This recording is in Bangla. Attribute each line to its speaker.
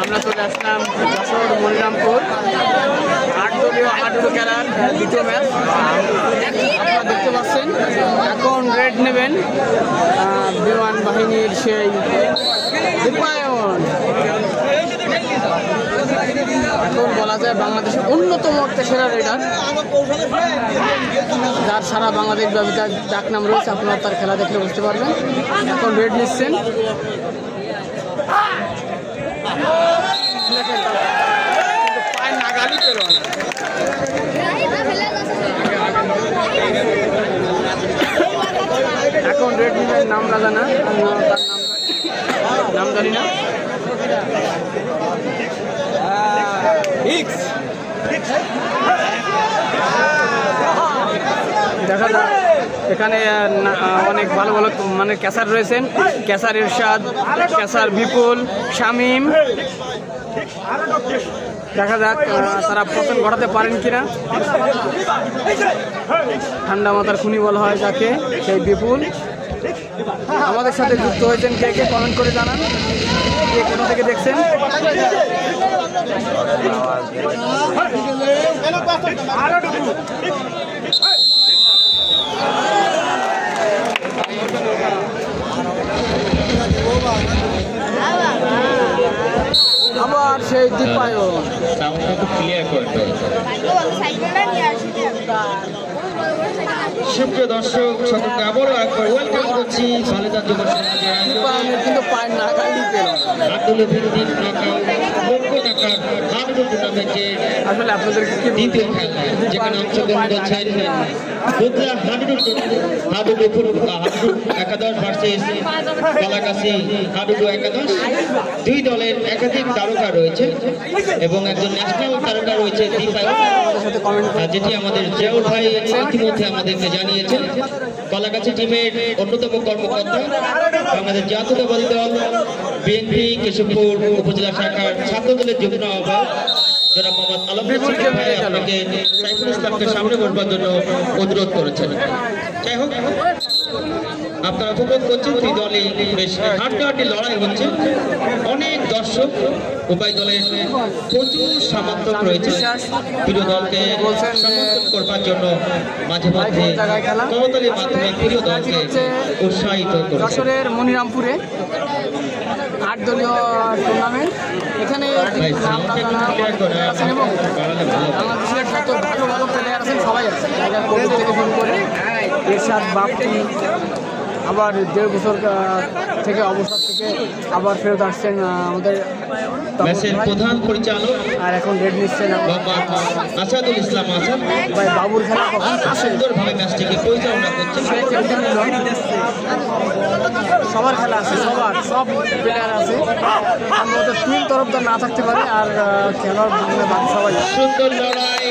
Speaker 1: আমরা চলে আসলাম যশোর মনিরামপুর 8 দলীয় হাডুডু খেলার দ্বিতীয় ম্যাচ। আপনারা দেখতে পাচ্ছেন এখন রেড নেবেন বিমান বাহিনীর সেই দীপায়ন। এখন বলা যায় বাংলাদেশের অন্যতম সেরা রেডার, যার সারা বাংলাদেশ ব্যাপী ডাক নাম রয়েছে। আপনারা তার খেলা দেখলে বুঝতে পারবেন। এখন রেড নিচ্ছেন, পায়ের নাগালই পেল না। এখন রেড নিবেন নাম না জানা, নাম জানি না। দেখা যাক এখানে অনেক ভালো ভালো মানে ক্যাসার রয়েছেন। ক্যাসার ইরশাদ, ক্যাসার বিপুল, শামীম। দেখা যাক তারা পতন ঘটাতে পারেন কিনা। ঠান্ডা মাথার খুনি বলা হয় যাকে, সেই বিপুল। আমাদের সাথে যুক্ত হয়েছেন কে কে কমেন্ট করে জানান, কে কোথা থেকে দেখছেন। আবার সেই দীপায়ন
Speaker 2: সুপ্রিয় দর্শক সকলকে আবারও একবার ওয়েলকাম করছি খালেদার যুব
Speaker 1: দীপায়নের কিন্তু পায়ের নাগালই পেল না।
Speaker 2: হাডুডু ভিত্তিক নকআউট লক্ষ টাকার হাডুডু টুর্নামেন্টের
Speaker 1: আসলে আপনাদেরকে কি
Speaker 2: দ্বিতীয় খেলা, যেখানে অংশগ্রহণ করছেন বুধলা হাডুডু একাদশ ভার্সেস কলাগাছি হাডুডু একাদশ। দুই দলের একাধিক তারকা রয়েছে এবং একজন ন্যাশনাল তারকা রয়েছে দীপায়ন, যেটি আমাদের জিয়াউল ভাই ইতিমধ্যে আমাদেরকে জানিয়েছেন। কলাগাছি টিমের অন্যতম কর্মকর্তা, বাংলাদেশ জাতীয়তাবাদী দল বিএনপি কেশবপুর উপজেলা শাখার ছাত্র দলের যুগ্ম আহ্বায়ক জনাব মোহাম্মদ আলমগীর ভাই আপনাকে সাইফুল ইসলামকে সামনে বসবার জন্য অনুরোধ করেছেন। যাই হোক, আপনারা উপভোগ করছেন দুই দলে বেশ হাড্ডাহাড্ডি লড়াই হচ্ছে। অনেক দর্শক, উভয় দলের প্রচুর সমর্থক রয়েছে প্রিয় দলকে সমর্থন করবার জন্য। মাঝে মধ্যে করতালির মাধ্যমে প্রিয় দলকে উৎসাহিত করে।
Speaker 1: যশোরের মনিরামপুরে 8 দলীয় টুর্নামেন্ট। এখানে এবং বাংলাদেশের যত ভালো ভালো প্লেয়ার আছেন সবাই আছে, কোভিড থেকে শুরু করে এরশাদ, বাপ্পি, আবার 1.5 বছর থেকে অবসর থেকে আবার ফেরত আসছেন আমাদের
Speaker 2: ম্যাচের প্রধান পরিচালক
Speaker 1: আর এখন রেড নিচ্ছে না
Speaker 2: মোহাম্মদ আসাদুল ইসলাম আসাদ
Speaker 1: ভাই বাবুর খেলা
Speaker 2: সুন্দরভাবে ম্যাচটিকে পরিচালনা করছেন।
Speaker 1: সবার খেলা আছে, সব প্লেয়ার আছে, সম্ভবত 3 তরফদার না থাকতে পারে আর খেলার বাকি সবাই
Speaker 2: সুন্দর লড়াই।